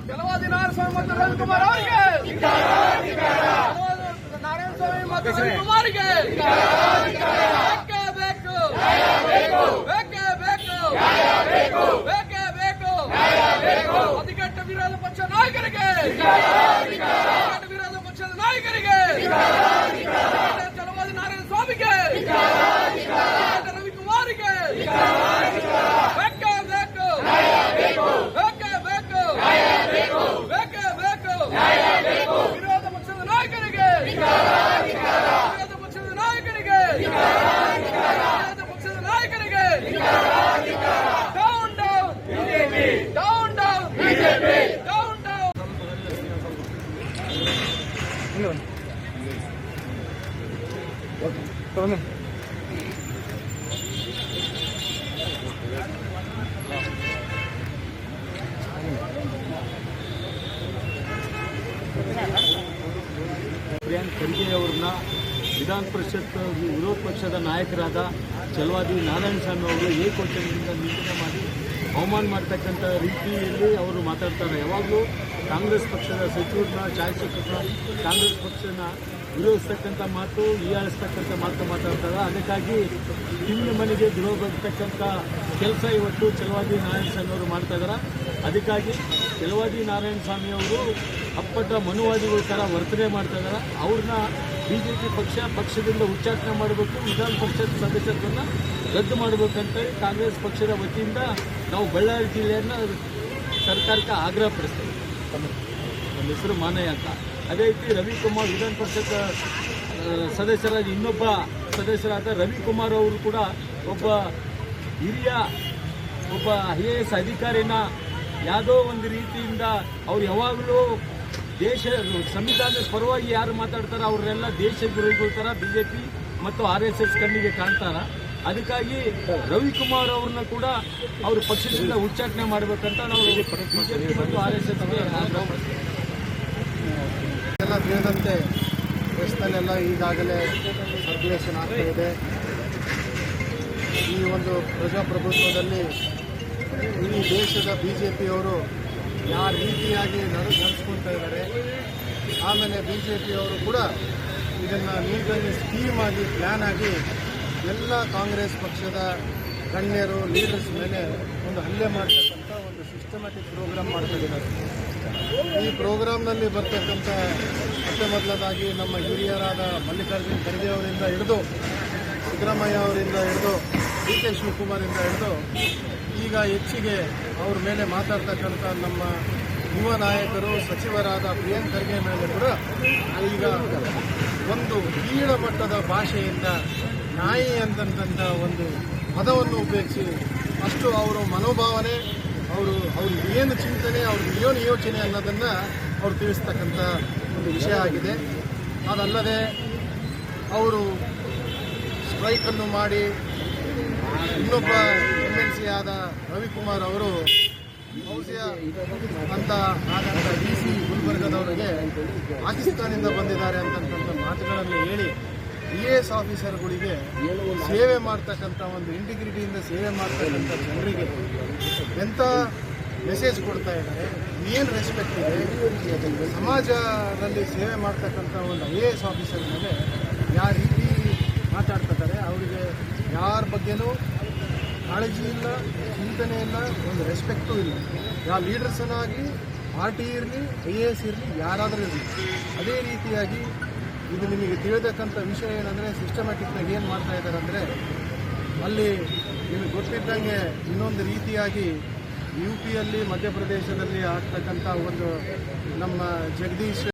ಕೆಲವಾದಿ ನಾರಾಯಣಸ್ವಾಮಿ ಮತ್ತು ರವಿಕುಮಾರ್ ಅವರಿಗೆ, ನಾರಾಯಣಸ್ವಾಮಿ ಮತ್ತು ರವಿಕುಮಾರ್ಗೆ ಬೇಕೇ ಬೇಕು. ಅಧಿಕಟ್ಟ ವಿರೋಧ ಪಕ್ಷ ನಾಯಕರಿಗೆ, ವಿರೋಧ ಪಕ್ಷದ ನಾಯಕರಿಗೆ, ಕೆಲವಾದಿ ನಾರಾಯಣಸ್ವಾಮಿಗೆ, ರವಿಕುಮಾರ್ಗೆ ಬೇಕೇ ಬೇಕು. ವಿರೋಧ ಪಕ್ಷದ ನಾಯಕರಿಗೆ, ವಿರೋಧ ಪಕ್ಷದ ನಾಯಕರಿಗೆ, ವಿರೋಧ ಪಕ್ಷದ ನಾಯಕರಿಗೆ down down down down down down. Priyank Kharge ಅವರನ್ನ ವಿಧಾನ ಪರಿಷತ್ ವಿರೋಧ ಪಕ್ಷದ ನಾಯಕರಾದ ಛಲವಾದಿ ನಾರಾಯಣಸ್ವಾಮಿ ಅವರು ಏಕವಚನದಿಂದ ನಿಂದನೆ ಮಾಡಿ ಅವಮಾನ ಮಾಡ್ತಕ್ಕಂಥ ರೀತಿಯಲ್ಲಿ ಅವರು ಮಾತಾಡ್ತಾರೆ. ಯಾವಾಗಲೂ ಕಾಂಗ್ರೆಸ್ ಪಕ್ಷದ ಸಚಿವರನ್ನ, ಶಾಸಕರನ್ನ, ಕಾಂಗ್ರೆಸ್ ಪಕ್ಷನ ವಿರೋಧಿಸ್ತಕ್ಕಂಥ ಮಾತು, ಹೀಯಾಳಿಸ್ತಕ್ಕಂಥ ಮಾತು ಮಾತಾಡ್ತಾರೆ. ಅದಕ್ಕಾಗಿ ತಿಂಗಳ ಮನೆಗೆ ದ್ರೋಹ ಬರ್ತಕ್ಕಂಥ ಕೆಲಸ ಇವತ್ತು ಛಲವಾದಿ ನಾರಾಯಣಸ್ವಾಮಿ ಅವರು ಮಾಡ್ತಾ ಇದ್ದಾರೆ. ಅದಕ್ಕಾಗಿ ಛಲವಾದಿ ನಾರಾಯಣಸ್ವಾಮಿ ಅವರು ಅಪ್ಪಟ ಮನುವಾದಿಗಳ ಥರ ವರ್ತನೆ ಮಾಡ್ತಾ ಇದ್ದಾರೆ. ಅವ್ರನ್ನ ಬಿಜೆಪಿ ಪಕ್ಷದಿಂದ ಉಚ್ಚಾಟನೆ ಮಾಡಬೇಕು, ವಿಧಾನ ಪರಿಷತ್ ಸದಸ್ಯತ್ವವನ್ನು ರದ್ದು ಮಾಡಬೇಕಂತೇಳಿ ಕಾಂಗ್ರೆಸ್ ಪಕ್ಷದ ವತಿಯಿಂದ ನಾವು ಬಳ್ಳಾರಿ ಜಿಲ್ಲೆಯನ್ನು ಸರ್ಕಾರಕ್ಕೆ ಆಗ್ರಹ ಪಡಿಸ್ತೇವೆ. ನಮ್ಮ ಹೆಸರು ಮಾನಯ್ಯ ಅಂತ. ಅದೇ ರೀತಿ ರವಿಕುಮಾರ್ ವಿಧಾನ ಪರಿಷತ್ ಸದಸ್ಯರಾದ ಇನ್ನೊಬ್ಬ ಸದಸ್ಯರಾದ ರವಿಕುಮಾರ್ ಅವರು ಕೂಡ ಒಬ್ಬ ಹಿರಿಯ IAS ಅಧಿಕಾರಿನ ಯಾವುದೋ ಒಂದು ರೀತಿಯಿಂದ ಅವ್ರು ಯಾವಾಗಲೂ ದೇಶ ಸಂವಿಧಾನದ ಪರವಾಗಿ ಯಾರು ಮಾತಾಡ್ತಾರೋ ಅವರೆಲ್ಲ ದೇಶ ವಿರೋಧಿಗಳ ಥರ ಬಿಜೆಪಿ ಮತ್ತು RSS ಕಣ್ಣಿಗೆ ಕಾಣ್ತಾರ. ಅದಕ್ಕಾಗಿ ರವಿಕುಮಾರ್ ಅವ್ರನ್ನ ಕೂಡ ಅವರು ಪಕ್ಷದಿಂದ ಉಚ್ಚಾಟನೆ ಮಾಡಬೇಕಂತ ನಾವು ಬಿಜೆಪಿ ಮತ್ತು RSSಗೆ ಆಗ್ರಹ ಮಾಡ್ತೀವಿ. ಎಲ್ಲ ತಿಳಿದಂತೆ ದೇಶದಲ್ಲೆಲ್ಲ ಈಗಾಗಲೇ ಸರ್ಕ್ಯುಲೇಷನ್ ಆಗ್ತಾ ಇದೆ. ಈ ಒಂದು ಪ್ರಜಾಪ್ರಭುತ್ವದಲ್ಲಿ ಈ ದೇಶದ BJPಯವರು ಯಾವ ರೀತಿಯಾಗಿ ನಡೆಸ್ಕೊಳ್ತಾ ಇದ್ದಾರೆ. ಆಮೇಲೆ BJPಯವರು ಕೂಡ ಇದನ್ನು ನೀಟಾಗಿ ಸ್ಕೀಮ್ ಆಗಿ ಪ್ಲ್ಯಾನ್ ಆಗಿ ಎಲ್ಲ ಕಾಂಗ್ರೆಸ್ ಪಕ್ಷದ ಗಣ್ಯರು ಲೀಡರ್ಸ್ ಮೇಲೆ ಒಂದು ಹಲ್ಲೆ ಮಾಡ್ತಕ್ಕಂಥ ಒಂದು ಸಿಸ್ಟಮ್ಯಾಟಿಕ್ ಪ್ರೋಗ್ರಾಮ್ ಮಾಡ್ತಾ ಇದ್ದಾರೆ. ಈ ಪ್ರೋಗ್ರಾಮ್ನಲ್ಲಿ ಬರ್ತಕ್ಕಂಥ ಮೊದಲದಾಗಿ ನಮ್ಮ ಹಿರಿಯರಾದ ಮಲ್ಲಿಕಾರ್ಜುನ್ ಖರ್ಗೆ ಅವರಿಂದ ಹಿಡಿದು ಸಿದ್ದರಾಮಯ್ಯ ಅವರಿಂದ ಹಿಡಿದು DK ಶಿವಕುಮಾರಿಂದ ಹಿಡಿದು ಈಗ ಹೆಚ್ಚಿಗೆ ಅವ್ರ ಮೇಲೆ ಮಾತಾಡ್ತಕ್ಕಂಥ ನಮ್ಮ ಯುವ ನಾಯಕರು ಸಚಿವರಾದ ಪ್ರಿಯಾಂಕ್ ಖರ್ಗೆ ಮೇಲೆ ಕೂಡ ಈಗ ಒಂದು ಕೀಳ ಮಟ್ಟದ ಭಾಷೆಯಿಂದ ನಾಯಿ ಅಂತಕ್ಕಂಥ ಒಂದು ಪದವನ್ನು ಉಪಯೋಗಿಸಿ ಅಷ್ಟು ಅವರ ಮನೋಭಾವನೆ, ಅವ್ರಿಗೆ ಏನು ಚಿಂತನೆ, ಅವ್ರಿಗೆ ಏನು ಯೋಚನೆ ಅನ್ನೋದನ್ನು ಅವ್ರು ತಿಳಿಸ್ತಕ್ಕಂಥ ಒಂದು ವಿಷಯ ಆಗಿದೆ. ಅದಲ್ಲದೆ ಅವರು ಸ್ಟ್ರೈಕನ್ನು ಮಾಡಿ ಇನ್ನೊಬ್ಬ MLC ಆದ ರವಿಕುಮಾರ್ ಅವರು ಔಸಿಯಾ ಅಂತ ಆದಂಥ DC ಗುಲ್ಬರ್ಗದವರಿಗೆ ಪಾಕಿಸ್ತಾನದಿಂದ ಬಂದಿದ್ದಾರೆ ಅಂತಕ್ಕಂಥ ಮಾತುಗಳನ್ನು ಹೇಳಿ IAS ಆಫೀಸರ್ಗಳಿಗೆ ಸೇವೆ ಮಾಡ್ತಕ್ಕಂಥ ಒಂದು ಇಂಟಿಗ್ರಿಟಿಯಿಂದ ಸೇವೆ ಮಾಡ್ತಕ್ಕಂಥ ಜನರಿಗೆ ಎಂಥ ಮೆಸೇಜ್ ಕೊಡ್ತಾ ಇದ್ದಾರೆ, ಏನು ರೆಸ್ಪೆಕ್ಟ್ ಇದೆ, ಸಮಾಜದಲ್ಲಿ ಸೇವೆ ಮಾಡ್ತಕ್ಕಂಥ ಒಂದು IAS ಆಫೀಸರ್ ಮೇಲೆ ಯಾವ ರೀತಿ ಮಾತಾಡ್ತಿದ್ದಾರೆ, ಅವರಿಗೆ ಯಾರ ಬಗ್ಗೆನೂ ಕಾಳಜಿ ಇಲ್ಲ, ಚಿಂತನೆ ಇಲ್ಲ, ಒಂದು ರೆಸ್ಪೆಕ್ಟೂ ಇಲ್ಲ. ಯಾವ ಲೀಡರ್ಸನ್ನಾಗಿ ಪಾರ್ಟಿ ಇರಲಿ, IAS ಇರಲಿ, ಯಾರಾದರೂ ಇರಲಿ. ಅದೇ ರೀತಿಯಾಗಿ ಇದು ನಿಮಗೆ ತಿಳಿದಕ್ಕಂಥ ವಿಷಯ ಏನಂದರೆ ಸಿಸ್ಟಮ್ಯಾಟಿಕ್ನಾಗಿ ಏನು ಮಾಡ್ತಾ ಇದ್ದಾರೆ ಅಂದರೆ ಅಲ್ಲಿ ನಿಮಗೆ ಗೊತ್ತಿದ್ದಂಗೆ ಇನ್ನೊಂದು ರೀತಿಯಾಗಿ UPಯಲ್ಲಿ ಮಧ್ಯಪ್ರದೇಶದಲ್ಲಿ ಆಗ್ತಕ್ಕಂಥ ಒಂದು ನಮ್ಮ ಜಗದೀಶ್